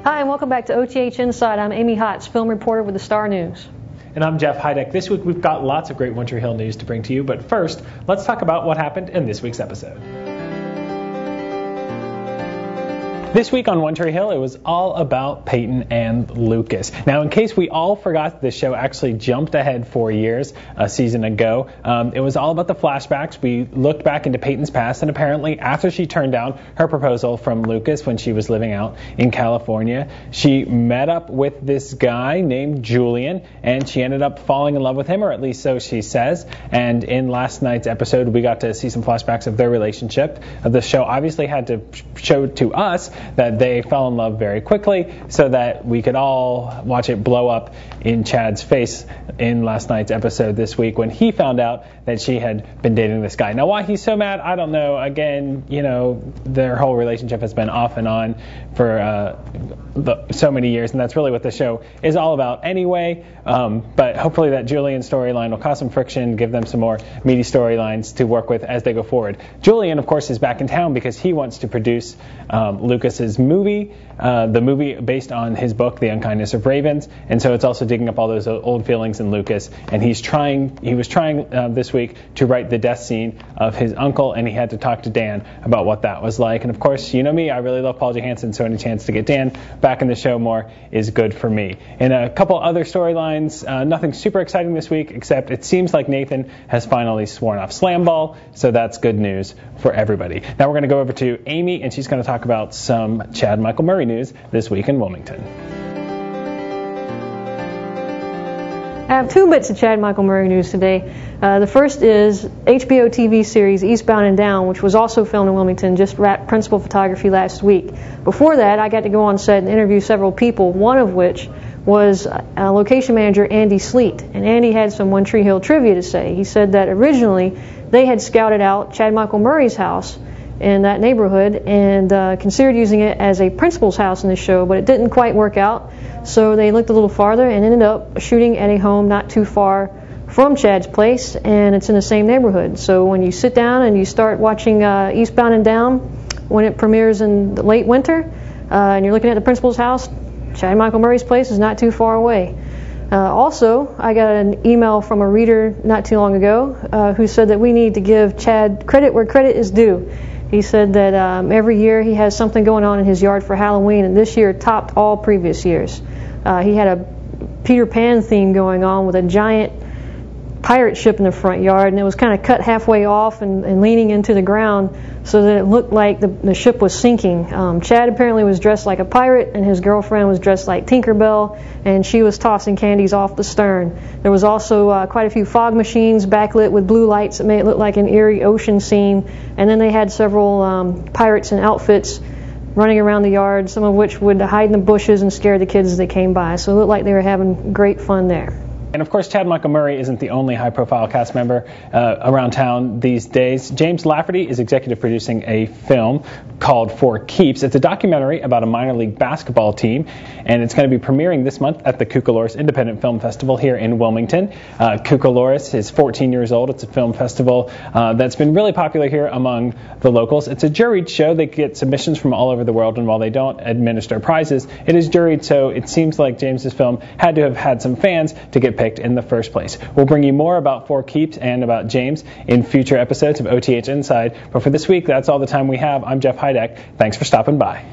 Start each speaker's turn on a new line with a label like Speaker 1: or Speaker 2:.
Speaker 1: Hi, and welcome back to OTH Inside. I'm Amy Hotz, film reporter with the Star News.
Speaker 2: And I'm Jeff Heideck. This week we've got lots of great One Tree Hill news to bring to you, but first, let's talk about what happened in this week's episode. This week on One Tree Hill, it was all about Peyton and Lucas. Now, in case we all forgot, the show actually jumped ahead 4 years a season ago. It was all about the flashbacks. We looked back into Peyton's past, and apparently after she turned down her proposal from Lucas when she was living out in California, she met up with this guy named Julian, and she ended up falling in love with him, or at least so she says. And in last night's episode, we got to see some flashbacks of their relationship. The show obviously had to show to us that they fell in love very quickly so that we could all watch it blow up in Chad's face in last night's episode this week when he found out that she had been dating this guy. Now, why he's so mad, I don't know. Again, their whole relationship has been off and on for so many years, and that's really what the show is all about anyway. But hopefully that Julian storyline will cause some friction, give them some more meaty storylines to work with as they go forward. Julian, of course, is back in town because he wants to produce Lucas's movie, the movie based on his book, The Unkindness of Ravens, and so it's also digging up all those old feelings in Lucas. And he was trying this week to write the death scene of his uncle, and he had to talk to Dan about what that was like. And of course, you know me, I really love Paul Johansson, so any chance to get Dan back in the show more is good for me. And a couple other storylines, nothing super exciting this week, except it seems like Nathan has finally sworn off Slamball, so that's good news for everybody. Now we're going to go over to Amy, and she's going to talk about some Chad Michael Murray news this week in Wilmington.
Speaker 1: I have two bits of Chad Michael Murray news today. The first is HBO TV series Eastbound and Down, which was also filmed in Wilmington, just wrapped principal photography last week. Before that, I got to go on set and interview several people, one of which was location manager Andy Sleet. And Andy had some One Tree Hill trivia to say. He said that originally they had scouted out Chad Michael Murray's house in that neighborhood and considered using it as a principal's house in the show, but it didn't quite work out. So they looked a little farther and ended up shooting at a home not too far from Chad's place, and it's in the same neighborhood. So when you sit down and you start watching Eastbound and Down when it premieres in the late winter, and you're looking at the principal's house, Chad Michael Murray's place is not too far away. Also, I got an email from a reader not too long ago who said that we need to give Chad credit where credit is due. He said that every year he has something going on in his yard for Halloween, and this year topped all previous years. He had a Peter Pan theme going on with a giant pirate ship in the front yard, and it was kind of cut halfway off and leaning into the ground so that it looked like the ship was sinking. Chad apparently was dressed like a pirate, and his girlfriend was dressed like Tinkerbell, and she was tossing candies off the stern. There was also quite a few fog machines backlit with blue lights that made it look like an eerie ocean scene, and then they had several pirates in outfits running around the yard, some of which would hide in the bushes and scare the kids as they came by. So it looked like they were having great fun there.
Speaker 2: And of course, Chad Michael Murray isn't the only high-profile cast member around town these days. James Lafferty is executive producing a film called For Keeps. It's a documentary about a minor league basketball team, and it's going to be premiering this month at the Cucaloris Independent Film Festival here in Wilmington. Cucaloris is 14 years old. It's a film festival that's been really popular here among the locals. It's a juried show. They get submissions from all over the world, and while they don't administer prizes, it is juried, so it seems like James's film had to have had some fans to get picked in the first place. We'll bring you more about For Keeps and about James in future episodes of OTH Inside, but for this week, that's all the time we have. I'm Jeff Heideck. Thanks for stopping by.